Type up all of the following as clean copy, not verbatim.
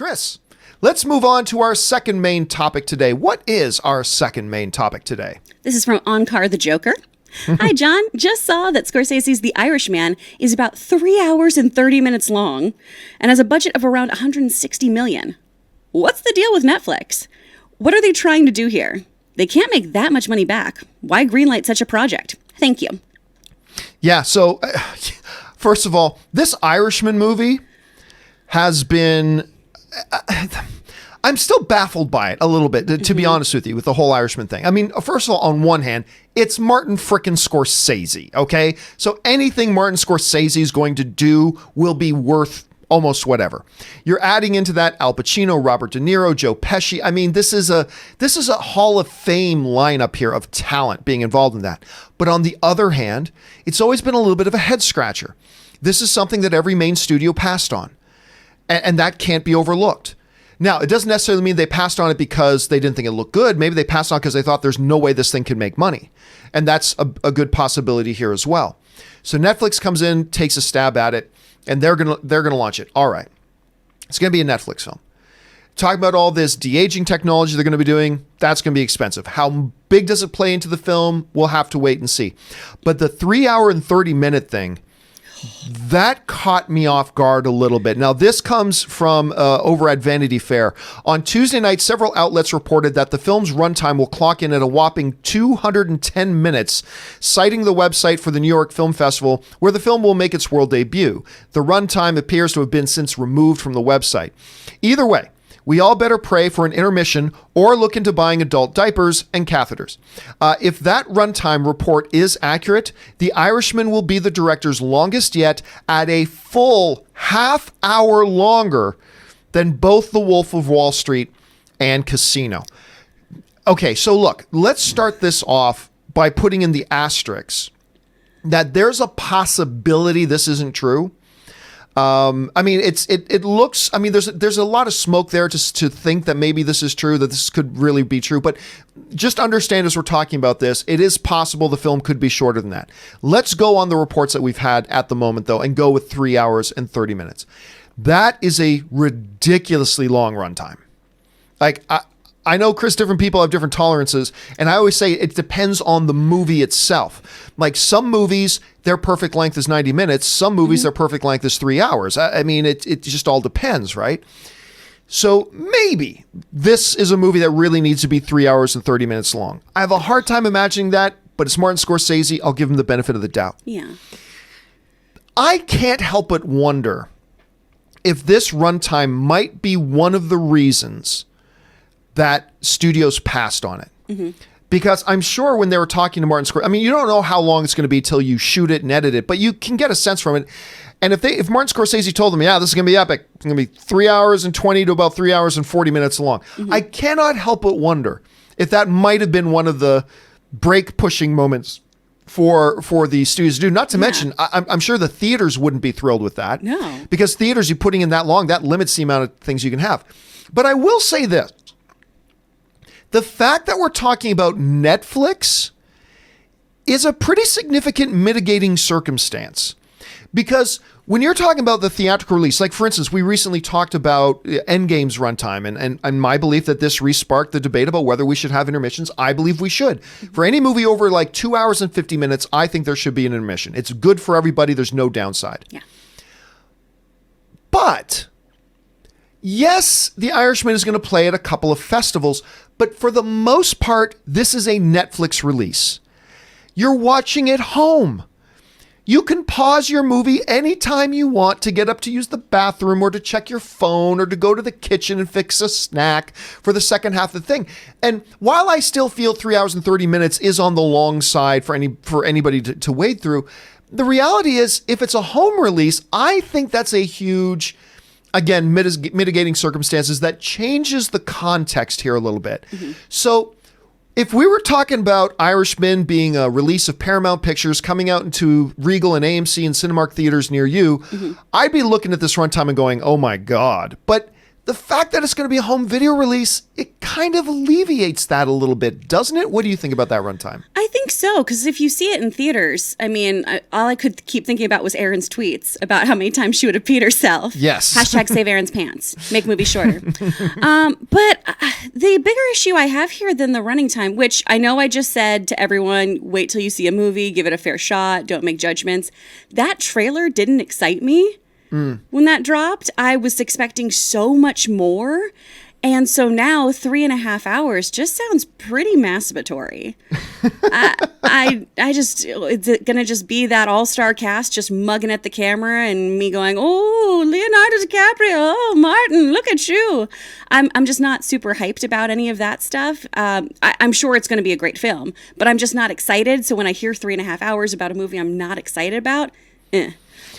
Chris, let's move on to our second main topic today. What is our second main topic today? This is from Onkar The Joker. Hi, John. Just saw that Scorsese's The Irishman is about 3 hours and 30 minutes long and has a budget of around $160 million. What's the deal with Netflix? What are they trying to do here? They can't make that much money back. Why greenlight such a project? Thank you. Yeah, so first of all, this Irishman movie has been... I'm still baffled by it a little bit, to be honest with you, with the whole Irishman thing. I mean, first of all, on one hand, it's Martin frickin' Scorsese, okay? So anything Martin Scorsese is going to do will be worth almost whatever. You're adding into that Al Pacino, Robert De Niro, Joe Pesci. I mean, this is a Hall of Fame lineup here of talent being involved in that. But on the other hand, it's always been a little bit of a head scratcher. This is something that every main studio passed on, and that can't be overlooked. Now, it doesn't necessarily mean they passed on it because they didn't think it looked good. Maybe they passed on because they thought there's no way this thing can make money. And that's a good possibility here as well. So Netflix comes in, takes a stab at it, and they're gonna launch it. All right. It's going to be a Netflix film. Talking about all this de-aging technology they're going to be doing, that's going to be expensive. How big does it play into the film? We'll have to wait and see. But the 3 hour and 30 minute thing, that caught me off guard a little bit. Now, this comes from over at Vanity Fair. On Tuesday night, several outlets reported that the film's runtime will clock in at a whopping 210 minutes, citing the website for the New York Film Festival, where the film will make its world debut. The runtime appears to have been since removed from the website. Either way, we all better pray for an intermission or look into buying adult diapers and catheters. If that runtime report is accurate, The Irishman will be the director's longest yet at a full half hour longer than both The Wolf of Wall Street and Casino. Okay, so look, let's start this off by putting in the asterisks that there's a possibility this isn't true. I mean, it looks, I mean, there's a lot of smoke there to think that maybe this is true, that this could really be true, but just understand as we're talking about this, it is possible the film could be shorter than that. Let's go on the reports that we've had at the moment though, and go with 3 hours and 30 minutes. That is a ridiculously long runtime. Like, I know, Chris, different people have different tolerances, and I always say it depends on the movie itself. Like some movies, their perfect length is 90 minutes. Some movies, their perfect length is 3 hours. I mean, it just all depends, right? So maybe this is a movie that really needs to be 3 hours and 30 minutes long. I have a hard time imagining that, but it's Martin Scorsese. I'll give him the benefit of the doubt. Yeah. I can't help but wonder if this runtime might be one of the reasons that studios passed on it. Because I'm sure when they were talking to Martin Scorsese, I mean, you don't know how long it's going to be till you shoot it and edit it, but you can get a sense from it. And if Martin Scorsese told them, yeah, this is going to be epic, it's going to be 3 hours and 20 to about 3 hours and 40 minutes long. I cannot help but wonder if that might have been one of the break pushing moments for the studios to do. Not to mention, I'm sure the theaters wouldn't be thrilled with that. No. Because theaters, you putting in that long, that limits the amount of things you can have. But I will say this. The fact that we're talking about Netflix is a pretty significant mitigating circumstance, because when you're talking about the theatrical release, like for instance, we recently talked about Endgame's runtime and my belief that this re-sparked the debate about whether we should have intermissions. I believe we should. For any movie over like 2 hours and 50 minutes, I think there should be an intermission. It's good for everybody. There's no downside. Yeah. But yes, The Irishman is going to play at a couple of festivals, but for the most part, this is a Netflix release. You're watching at home. You can pause your movie anytime you want to get up to use the bathroom or to check your phone or to go to the kitchen and fix a snack for the second half of the thing. And while I still feel 3 hours and 30 minutes is on the long side for anybody to wade through, the reality is if it's a home release, I think that's a huge, again, mitigating circumstances that changes the context here a little bit. So if we were talking about Irishman being a release of Paramount Pictures coming out into Regal and AMC and Cinemark theaters near you, I'd be looking at this runtime and going, oh my God. But the fact that it's going to be a home video release, it kind of alleviates that a little bit, doesn't it? What do you think about that runtime? I think so, because if you see it in theaters, I mean, all I could keep thinking about was Erin's tweets about how many times she would have peed herself. Yes. Hashtag save Erin's pants. Make movie shorter. But the bigger issue I have here than the running time, which I know I just said to everyone, wait till you see a movie, give it a fair shot, don't make judgments. That trailer didn't excite me. When that dropped, I was expecting so much more. And so now 3.5 hours just sounds pretty masturbatory. I just, it's going to just be that all-star cast just mugging at the camera and me going, oh, Leonardo DiCaprio, oh, Martin, look at you. I'm just not super hyped about any of that stuff. I'm sure it's going to be a great film, but I'm just not excited. So when I hear 3.5 hours about a movie I'm not excited about,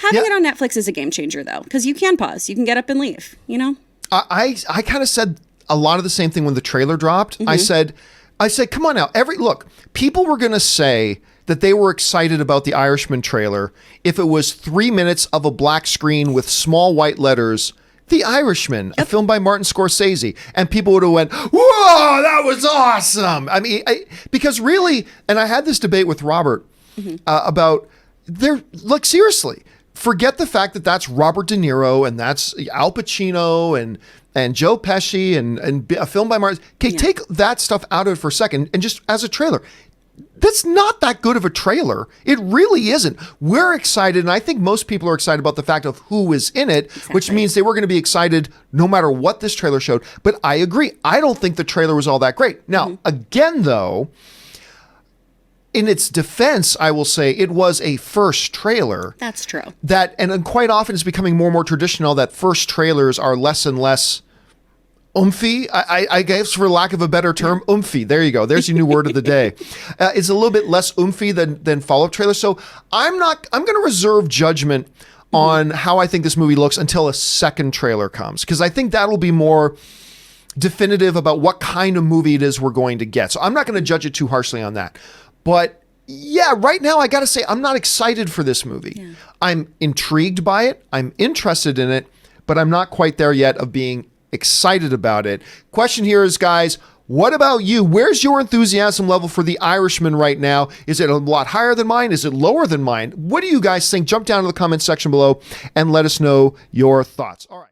Having it on Netflix is a game changer, though, because you can pause. You can get up and leave, you know? I kind of said a lot of the same thing when the trailer dropped. I said, come on now. Look, people were going to say that they were excited about the Irishman trailer if it was 3 minutes of a black screen with small white letters, The Irishman, a film by Martin Scorsese. And people would have went, whoa, that was awesome. I mean, because really, and I had this debate with Robert about, look, seriously, forget the fact that that's Robert De Niro and that's Al Pacino and Joe Pesci and a film by Martin. Okay, take that stuff out of it for a second and just as a trailer. That's not that good of a trailer. It really isn't. We're excited, and I think most people are excited about the fact of who is in it, which means they were going to be excited no matter what this trailer showed. But I agree. I don't think the trailer was all that great. Now, again, though, in its defense, I will say it was a first trailer. That's true. And quite often it's becoming more and more traditional that first trailers are less and less oomphy. I guess for lack of a better term, oomphy. There you go. There's your new word of the day. It's a little bit less oomphy than follow-up trailers. So I'm going to reserve judgment on how I think this movie looks until a second trailer comes, because I think that'll be more definitive about what kind of movie it is we're going to get. So I'm not going to judge it too harshly on that. But yeah, right now I got to say I'm not excited for this movie. Yeah. I'm intrigued by it. I'm interested in it, but I'm not quite there yet of being excited about it. Question here is, guys, what about you? Where's your enthusiasm level for The Irishman right now? Is it a lot higher than mine? Is it lower than mine? What do you guys think? Jump down to the comment section below and let us know your thoughts. All right.